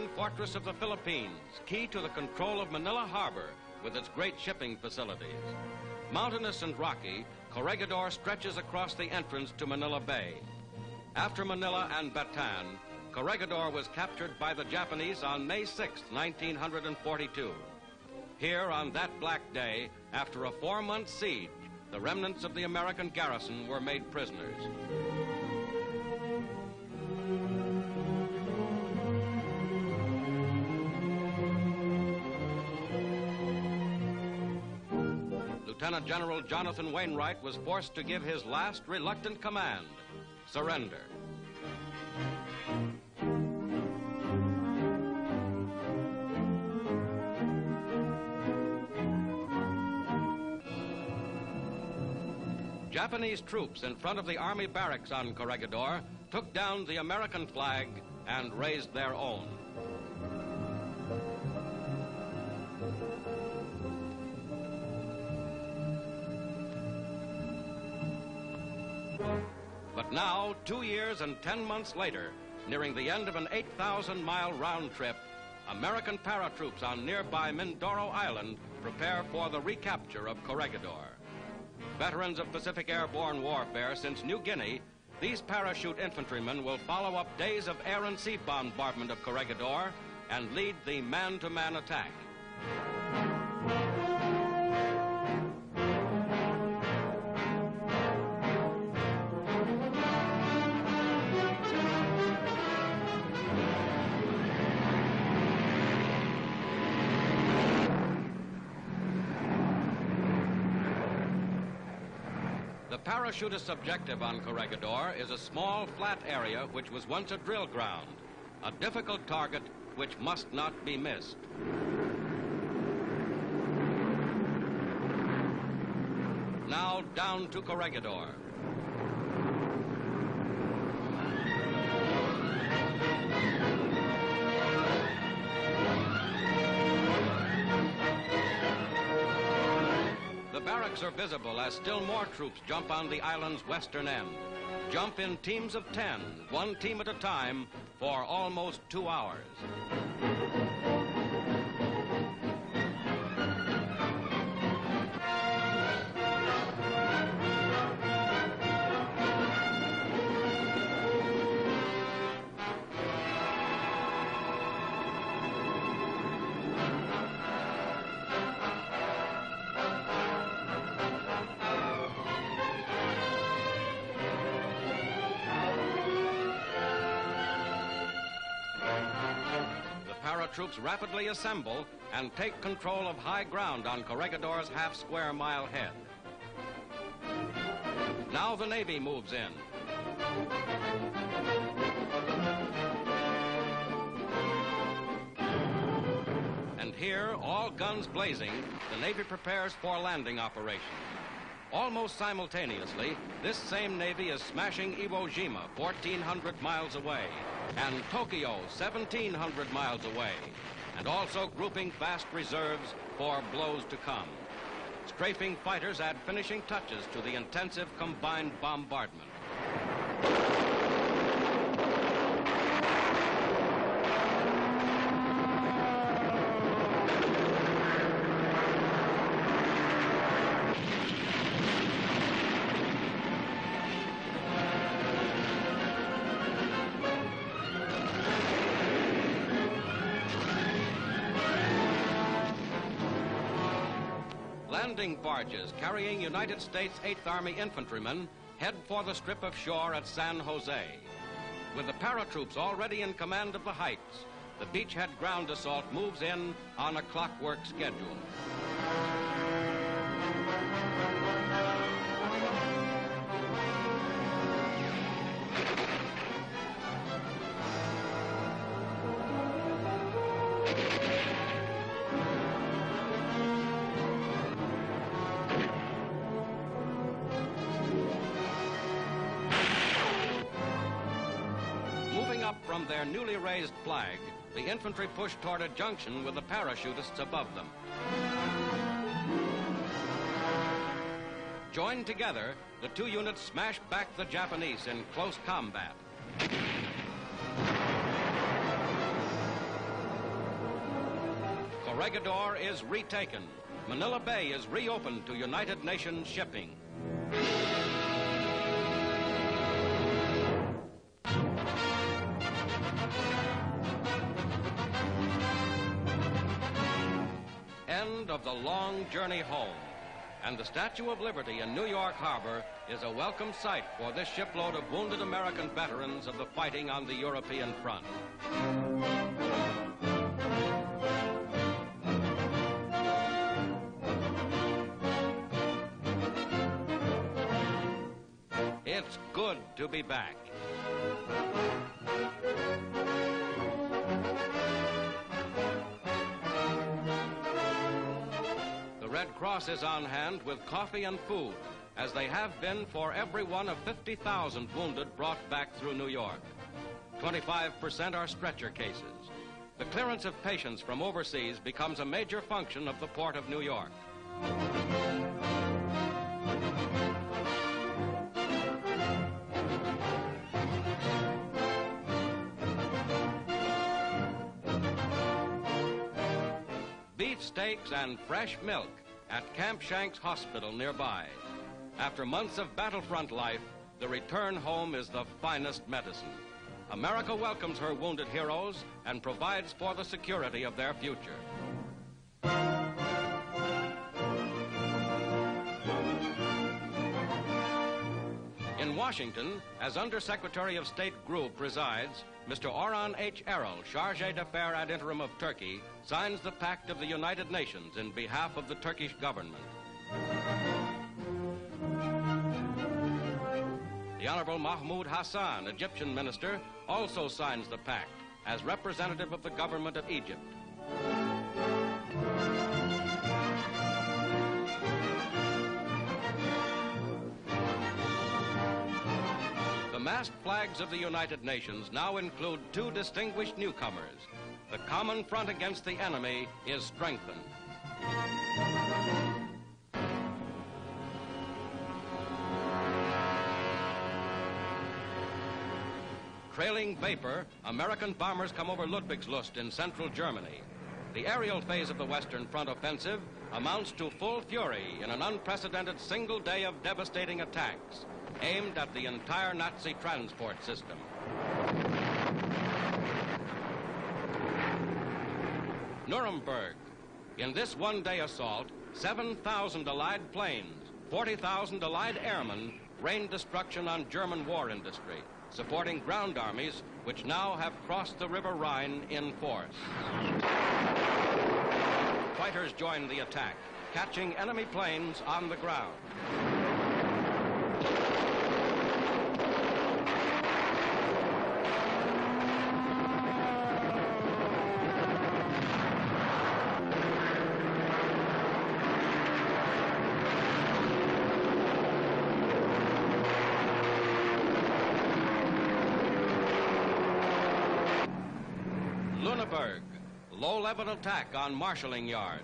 iron fortress of the Philippines, key to the control of Manila Harbor with its great shipping facilities. Mountainous and rocky, Corregidor stretches across the entrance to Manila Bay. After Manila and Bataan, Corregidor was captured by the Japanese on May 6, 1942. Here on that black day, after a 4-month siege, the remnants of the American garrison were made prisoners. Lieutenant General Jonathan Wainwright was forced to give his last reluctant command, surrender. Japanese troops in front of the army barracks on Corregidor took down the American flag and raised their own. But now, 2 years and 10 months later, nearing the end of an 8,000-mile round trip, American paratroops on nearby Mindoro Island prepare for the recapture of Corregidor. Veterans of Pacific airborne warfare since New Guinea, these parachute infantrymen will follow up days of air and sea bombardment of Corregidor and lead the man-to-man attack. The parachutist's objective on Corregidor is a small, flat area which was once a drill ground, a difficult target which must not be missed. Now down to Corregidor. The barracks are visible as still more troops jump on the island's western end. Jump in teams of 10, one team at a time, for almost 2 hours. Troops rapidly assemble and take control of high ground on Corregidor's half-square-mile head. Now the Navy moves in. And here, all guns blazing, the Navy prepares for landing operations. Almost simultaneously, this same Navy is smashing Iwo Jima, 1,400 miles away, and Tokyo, 1,700 miles away, and also grouping vast reserves for blows to come. Strafing fighters add finishing touches to the intensive combined bombardment. Landing barges carrying United States 8th Army infantrymen head for the strip of shore at San Jose. With the paratroops already in command of the heights, the beachhead ground assault moves in on a clockwork schedule. From their newly raised flag, the infantry push toward a junction with the parachutists above them. Joined together, the two units smash back the Japanese in close combat. Corregidor is retaken. Manila Bay is reopened to United Nations shipping. End of the long journey home. And the Statue of Liberty in New York Harbor is a welcome sight for this shipload of wounded American veterans of the fighting on the European front. It's good to be back. The Red Cross is on hand with coffee and food, as they have been for every one of 50,000 wounded brought back through New York. 25% are stretcher cases. The clearance of patients from overseas becomes a major function of the Port of New York. Steaks and fresh milk at Camp Shanks Hospital nearby. After months of battlefront life, the return home is the finest medicine. America welcomes her wounded heroes and provides for the security of their future. In Washington, as Undersecretary of State Grube presides, Mr. Orhan H. Erol, Chargé d'Affaires ad interim of Turkey, signs the Pact of the United Nations in behalf of the Turkish government. The Honorable Mahmoud Hassan, Egyptian minister, also signs the pact as representative of the government of Egypt. The massed flags of the United Nations now include two distinguished newcomers. The common front against the enemy is strengthened. Trailing vapor, American bombers come over Ludwigslust in central Germany. The aerial phase of the Western Front offensive amounts to full fury in an unprecedented single day of devastating attacks aimed at the entire Nazi transport system. Nuremberg. In this one-day assault, 7,000 Allied planes, 40,000 Allied airmen rained destruction on German war industry, supporting ground armies which now have crossed the River Rhine in force. Fighters joined the attack, catching enemy planes on the ground. Low-level attack on marshalling yards.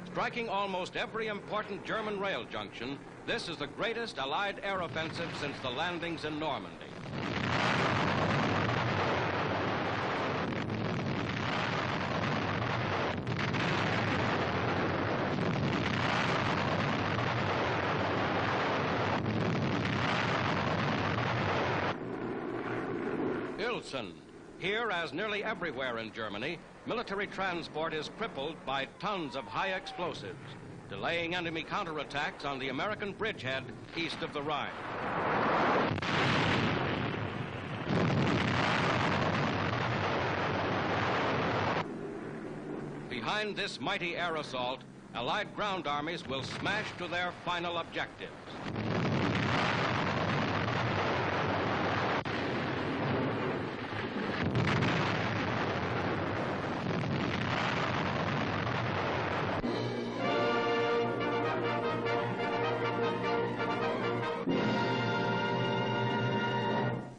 Striking almost every important German rail junction, this is the greatest Allied air offensive since the landings in Normandy. Uelzen. Here, as nearly everywhere in Germany, military transport is crippled by tons of high explosives, delaying enemy counterattacks on the American bridgehead east of the Rhine. Behind this mighty air assault, Allied ground armies will smash to their final objectives.